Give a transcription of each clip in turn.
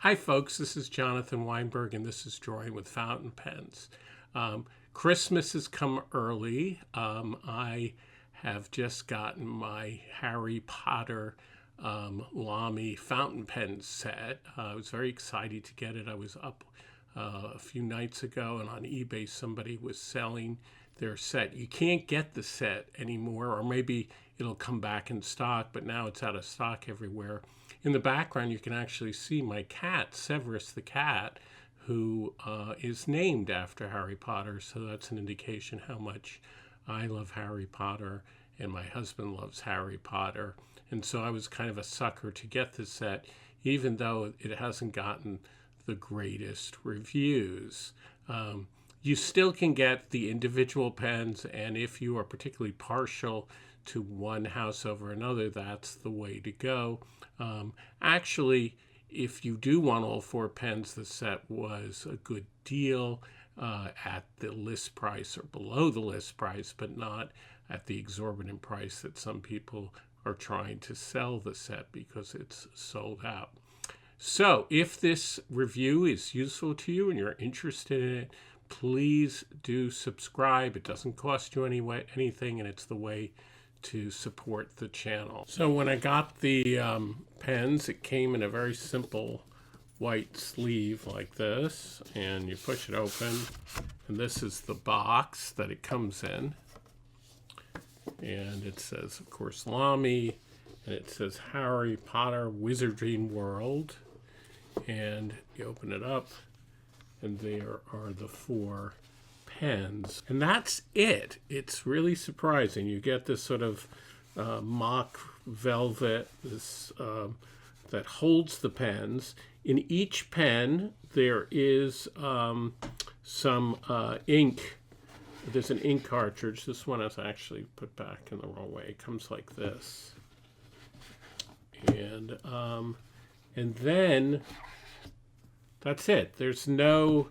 Hi folks, this is Jonathan Weinberg and this is Drawing with Fountain Pens. Christmas has come early. I have just gotten my Harry Potter Lamy fountain pen set. I was very excited to get it. I was up a few nights ago and on eBay somebody was selling their set. You can't get the set anymore, or maybe it'll come back in stock, but now it's out of stock everywhere. In the background, you can actually see my cat, Severus the cat, who is named after Harry Potter. So that's an indication how much I love Harry Potter and my husband loves Harry Potter. And so I was kind of a sucker to get this set, even though it hasn't gotten the greatest reviews. You still can get the individual pens, and if you are particularly partial to one house over another, that's the way to go. Actually, if you do want all four pens, the set was a good deal at the list price or below the list price, but not at the exorbitant price that some people are trying to sell the set because it's sold out. So if this review is useful to you and you're interested in it, please do subscribe. It doesn't cost you anything, and it's the way to support the channel. So when I got the pens, it came in a very simple white sleeve like this, and you push it open, and this is the box that it comes in. And it says, of course, Lamy, and it says Harry Potter Wizarding World. And you open it up, and there are the four pens. And that's it. It's really surprising. You get this sort of mock velvet that holds the pens. In each pen, there is some ink. There's an ink cartridge. This one is actually put back in the wrong way. It comes like this. And then that's it. There's no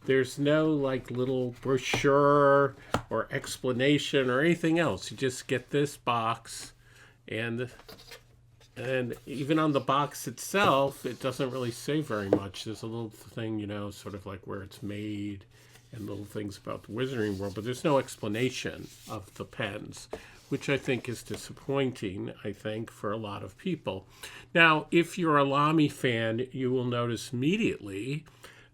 like little brochure or explanation or anything else. You just get this box, and even on the box itself, it doesn't really say very much. There's a little thing, sort of like where it's made and little things about the Wizarding World, but there's no explanation of the pens, which I think is disappointing, for a lot of people. Now, if you're a Lamy fan, you will notice immediately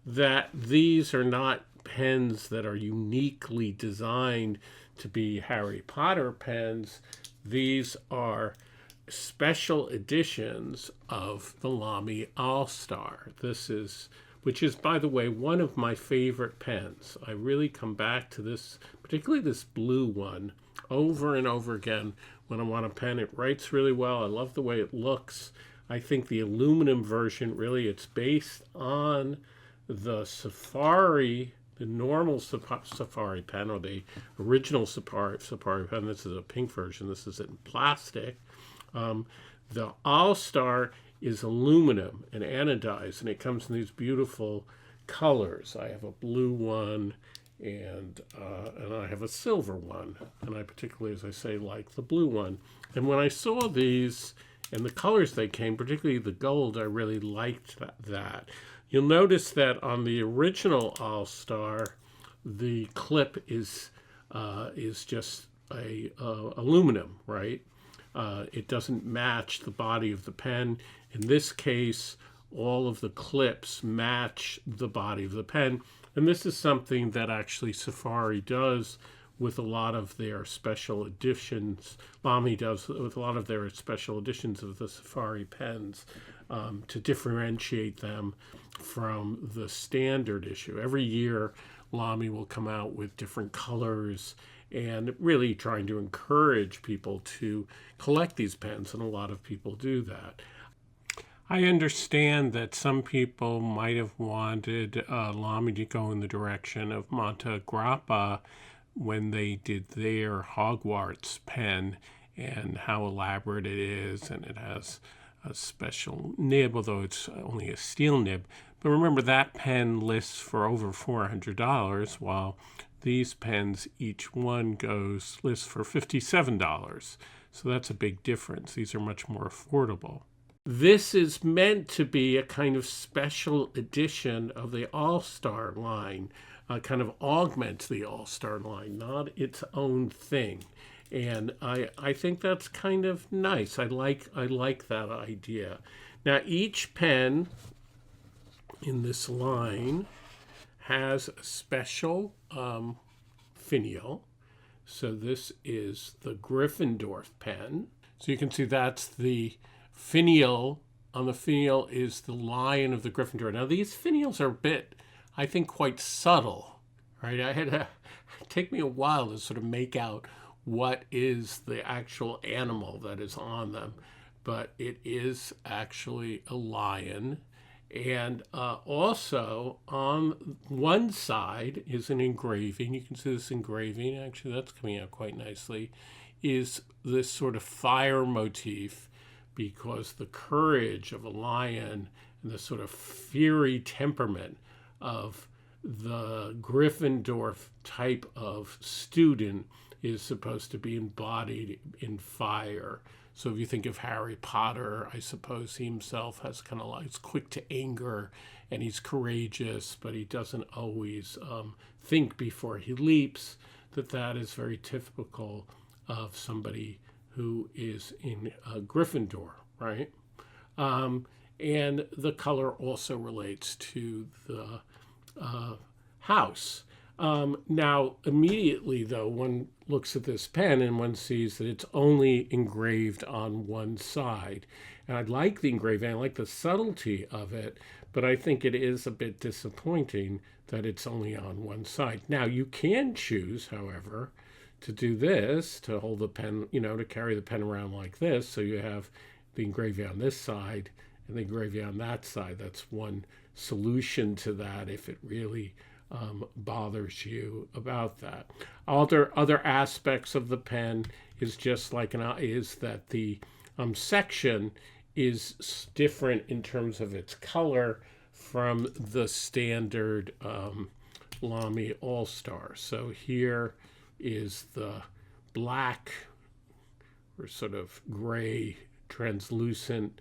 that these are not pens that are uniquely designed to be Harry Potter pens. These are special editions of the Lamy All-Star. Which is, by the way, one of my favorite pens. I really come back to this, particularly this blue one, over and over again when I want a pen. It writes really well. I love the way it looks. I think the aluminum version, really, it's based on the Safari, the normal Safari pen, or the original Safari pen. This is a pink version. This is in plastic. The All-Star is aluminum and anodized, and it comes in these beautiful colors. I have a blue one, and I have a silver one, and I particularly, as I say, like the blue one. And when I saw these and the colors they came, particularly the gold, I really liked that. You'll notice that on the original All-Star, the clip is just aluminum, right? It doesn't match the body of the pen. In this case, all of the clips match the body of the pen. And this is something that actually Safari does with a lot of their special editions. Lamy does with a lot of their special editions of the Safari pens to differentiate them from the standard issue. Every year, Lamy will come out with different colors and really trying to encourage people to collect these pens, and a lot of people do that. I understand that some people might have wanted Lamy to go in the direction of Monte Grappa when they did their Hogwarts pen, and how elaborate it is, and it has a special nib, although it's only a steel nib. But remember, that pen lists for over $400, while these pens, each one lists for $57. So that's a big difference. These are much more affordable. This is meant to be a kind of special edition of the All-Star line, kind of augments the All-Star line, not its own thing. And I think that's kind of nice. I like that idea. Now each pen in this line has a special finial. So this is the Gryffindor pen. So you can see that's the finial. On the finial is the lion of the Gryffindor. Now these finials are a bit, I think, quite subtle, right? I had to take me a while to sort of make out what is the actual animal that is on them, but it is actually a lion. And also on one side is an engraving. You can see this engraving, actually that's coming out quite nicely, is this sort of fire motif, because the courage of a lion and the sort of fiery temperament of the Gryffindor type of student is supposed to be embodied in fire. So if you think of Harry Potter, I suppose he himself has kind of like, he's quick to anger and he's courageous, but he doesn't always think before he leaps. That is very typical of somebody who is in Gryffindor, right? And the color also relates to the house. Now, immediately, though, one looks at this pen and one sees that it's only engraved on one side. And I like the engraving, I like the subtlety of it, but I think it is a bit disappointing that it's only on one side. Now, you can choose, however, to do this, to hold the pen, to carry the pen around like this. So you have the engraving on this side and the engraving on that side. That's one solution to that if it really bothers you about that. Other aspects of the pen is just like is that the section is different in terms of its color from the standard Lamy All-Star. So here is the black or sort of gray translucent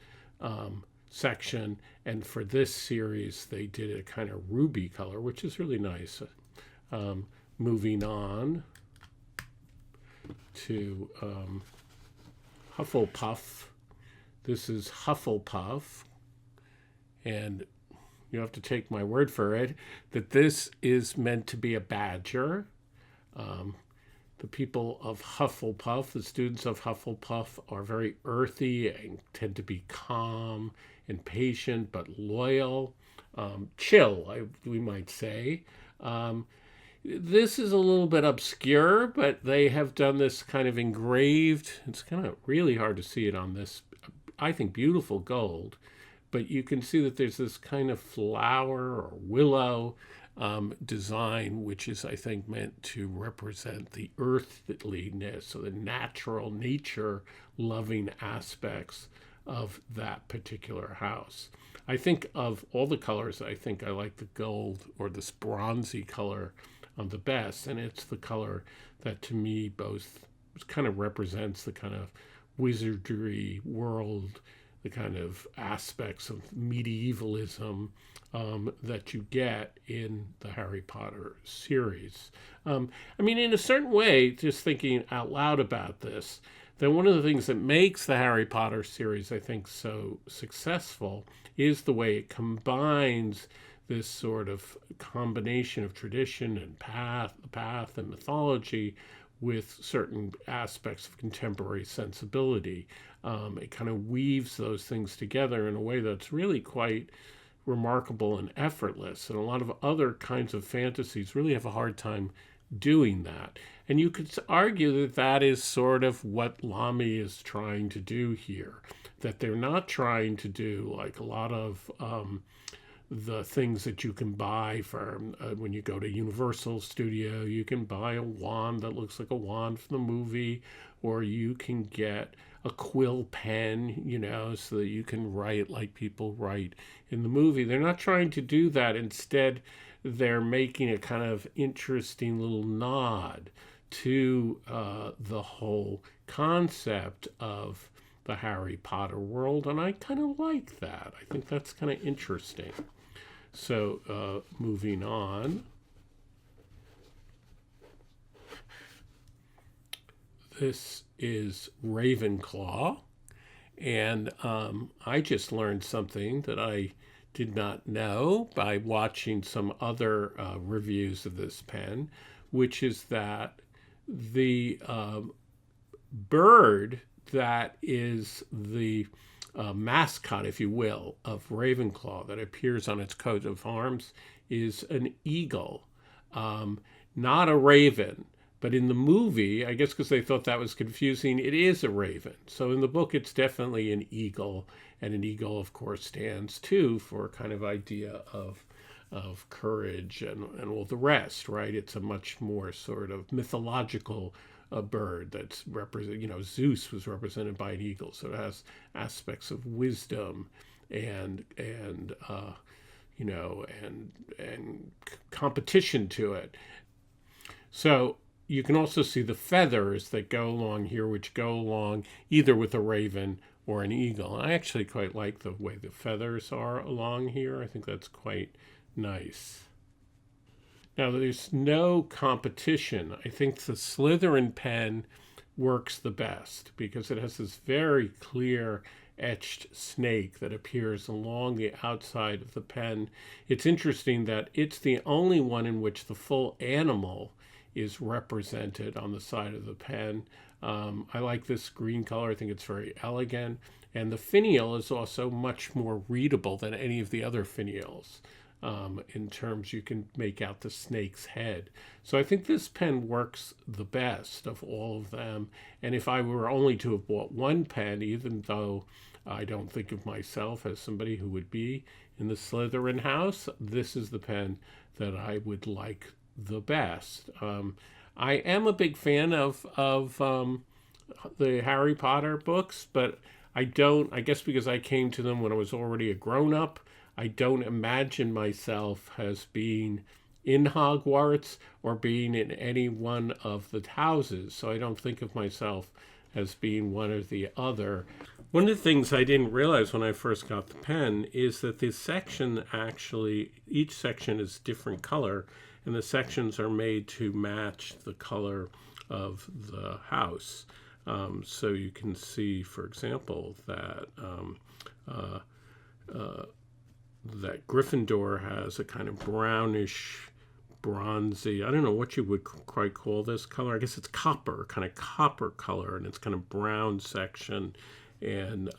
section, and for this series they did a kind of ruby color, which is really nice. Moving on to Hufflepuff. This is Hufflepuff, and you have to take my word for it that this is meant to be a badger. The people of Hufflepuff, the students of Hufflepuff, are very earthy and tend to be calm and patient, but loyal, chill, we might say. This is a little bit obscure, but they have done this kind of engraved. It's kind of really hard to see it on this, I think, beautiful gold. But you can see that there's this kind of flower or willow design, which is, I think, meant to represent the earthliness or the natural nature loving aspects of that particular house. I think of all the colors, I think I like the gold or this bronzy color the best, and it's the color that to me both kind of represents the kind of wizardry world, the kind of aspects of medievalism that you get in the Harry Potter series. I mean, in a certain way, just thinking out loud about this, then one of the things that makes the Harry Potter series, I think, so successful is the way it combines this sort of combination of tradition and path and mythology with certain aspects of contemporary sensibility. It kind of weaves those things together in a way that's really quite remarkable and effortless. And a lot of other kinds of fantasies really have a hard time doing that. And you could argue that that is sort of what Lamy is trying to do here, that they're not trying to do like a lot of the things that you can buy from when you go to Universal Studio. You can buy a wand that looks like a wand from the movie, or you can get a quill pen, so that you can write like people write in the movie. They're not trying to do that. Instead, they're making a kind of interesting little nod to the whole concept of the Harry Potter world, and I kind of like that. I think that's kind of interesting. So moving on. This is Ravenclaw, and I just learned something that I did not know by watching some other reviews of this pen, which is that the bird that is the mascot, if you will, of Ravenclaw that appears on its coat of arms is an eagle, not a raven. But in the movie, I guess because they thought that was confusing, it is a raven. So in the book, it's definitely an eagle. And an eagle, of course, stands, too, for a kind of idea of courage and all the rest, right? It's a much more sort of mythological bird that's represented, Zeus was represented by an eagle. So it has aspects of wisdom and competition to it. So you can also see the feathers that go along here, which go along either with a raven or an eagle. I actually quite like the way the feathers are along here. I think that's quite nice. Now, there's no competition. I think the Slytherin pen works the best because it has this very clear etched snake that appears along the outside of the pen. It's interesting that it's the only one in which the full animal is represented on the side of the pen. I like this green color. I think it's very elegant. And the finial is also much more readable than any of the other finials. In terms, you can make out the snake's head. So I think this pen works the best of all of them. And if I were only to have bought one pen, even though I don't think of myself as somebody who would be in the Slytherin house, this is the pen that I would like the best. I am a big fan of the Harry Potter books, but I guess because I came to them when I was already a grown-up, I don't imagine myself as being in Hogwarts or being in any one of the houses. So I don't think of myself as being one or the other. One of the things I didn't realize when I first got the pen is that the section each section is different color, and the sections are made to match the color of the house. So you can see, for example, that that Gryffindor has a kind of brownish, bronzy, I don't know what you would quite call this color. I guess it's copper, kind of copper color, and it's kind of brown section. And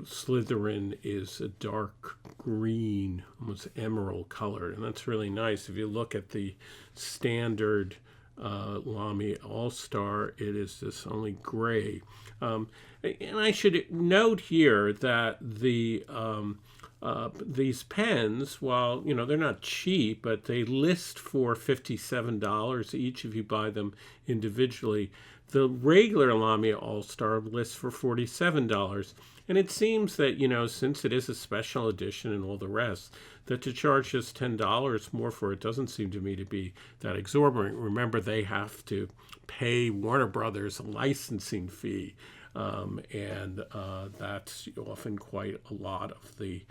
Slytherin is a dark green, almost emerald color, and that's really nice. If you look at the standard Lamy All-Star, it is this only gray. And I should note here that these pens, while they're not cheap, but they list for $57 each if you buy them individually. The regular Lamy All-Star lists for $47. And it seems that, since it is a special edition and all the rest, that to charge just $10 more for it doesn't seem to me to be that exorbitant. Remember, they have to pay Warner Brothers a licensing fee, and that's often quite a lot of the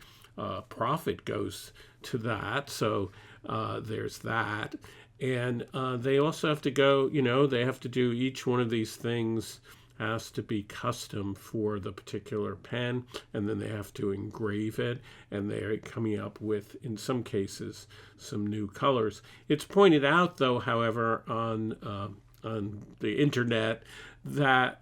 profit goes to that. So there's that. And they also have to go, they have to do each one of these things has to be custom for the particular pen, and then they have to engrave it, and they're coming up with, in some cases, some new colors. It's pointed out, though, however, on the internet that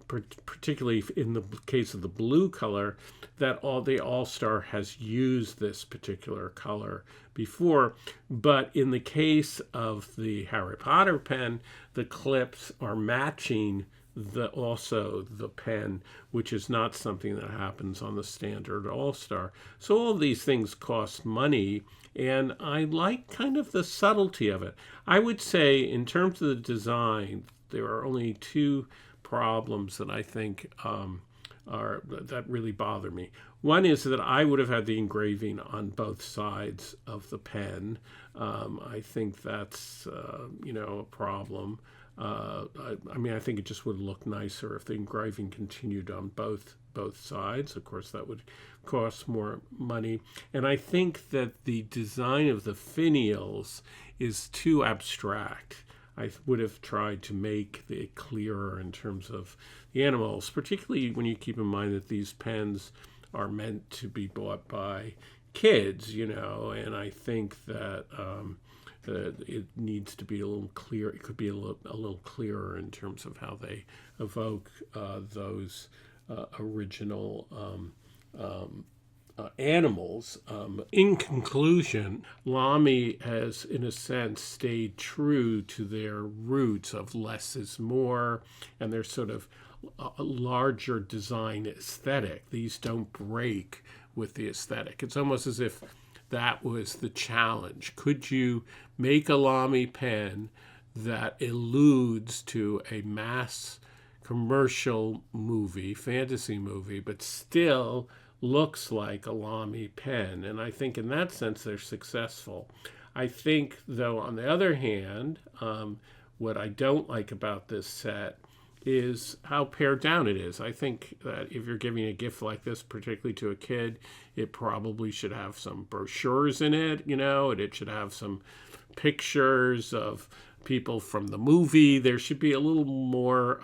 particularly in the case of the blue color, that the All-Star has used this particular color before. But in the case of the Harry Potter pen, the clips are matching also the pen, which is not something that happens on the standard All-Star. So all these things cost money, and I like kind of the subtlety of it. I would say in terms of the design, there are only two problems that I think that really bother me. One is that I would have had the engraving on both sides of the pen. I think that's a problem. I mean, I think it just would look nicer if the engraving continued on both sides. Of course, that would cost more money. And I think that the design of the finials is too abstract. I would have tried to make it clearer in terms of the animals, particularly when you keep in mind that these pens are meant to be bought by kids, and I think that it needs to be a little clear. It could be a little clearer in terms of how they evoke those original animals. In conclusion, Lamy has, in a sense, stayed true to their roots of less is more, and their sort of a larger design aesthetic. These don't break with the aesthetic. It's almost as if that was the challenge. Could you make a Lamy pen that alludes to a mass commercial movie, fantasy movie, but still looks like a Lamy pen? And I think in that sense they're successful. I think, though, on the other hand, what I don't like about this set is how pared down it is. I think that if you're giving a gift like this, particularly to a kid, it probably should have some brochures in it, and it should have some pictures of people from the movie. There should be a little more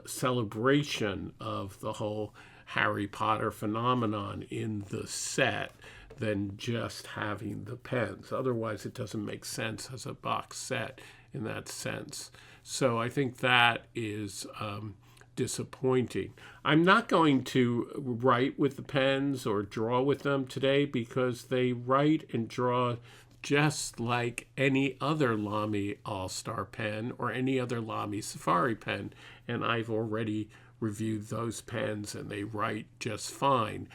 celebration of the whole Harry Potter phenomenon in the set than just having the pens. Otherwise, it doesn't make sense as a box set in that sense. So I think that is disappointing. I'm not going to write with the pens or draw with them today because they write and draw just like any other Lamy All-Star pen or any other Lamy Safari pen. And I've already reviewed those pens and they write just fine.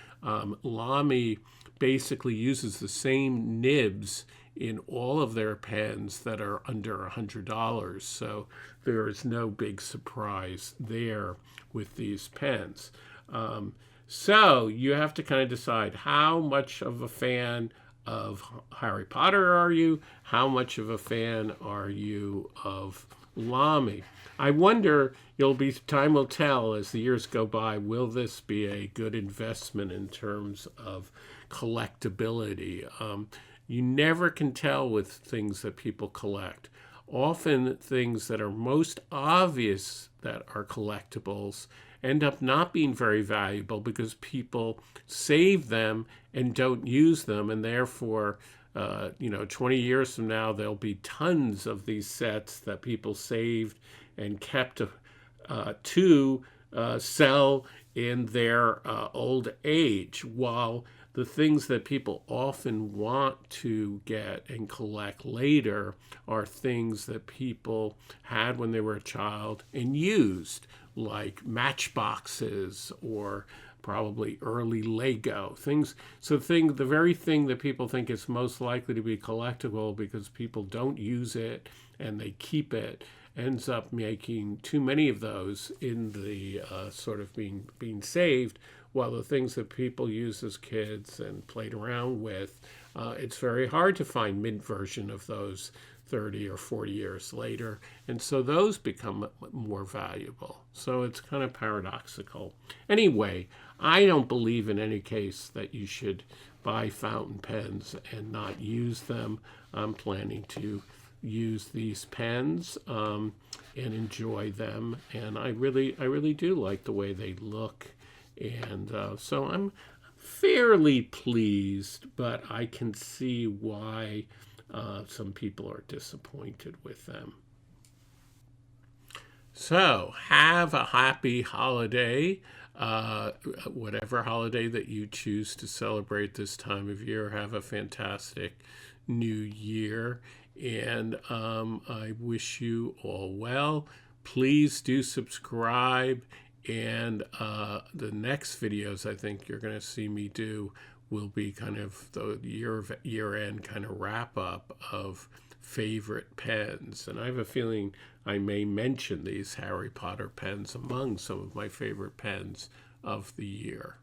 Lamy basically uses the same nibs in all of their pens that are under $100. So there is no big surprise there with these pens. So you have to kind of decide how much of a fan of Harry Potter are you? How much of a fan are you of Lamy? I wonder, time will tell as the years go by, will this be a good investment in terms of collectability? You never can tell with things that people collect. Often things that are most obvious that are collectibles end up not being very valuable because people save them and don't use them, and therefore 20 years from now there'll be tons of these sets that people saved and kept to sell in their old age, while the things that people often want to get and collect later are things that people had when they were a child and used, like matchboxes or probably early Lego things. So the very thing that people think is most likely to be collectible because people don't use it and they keep it ends up making too many of those in the sort of being saved, while the things that people used as kids and played around with, it's very hard to find mint version of those 30 or 40 years later. And so those become more valuable. So it's kind of paradoxical. Anyway, I don't believe in any case that you should buy fountain pens and not use them. I'm planning to use these pens and enjoy them. And I really do like the way they look. And so I'm fairly pleased, but I can see why some people are disappointed with them. So have a happy holiday, whatever holiday that you choose to celebrate this time of year. Have a fantastic new year, and I wish you all well. Please do subscribe. And the next videos I think you're going to see me do will be kind of the year-end kind of wrap-up of favorite pens. And I have a feeling I may mention these Harry Potter pens among some of my favorite pens of the year.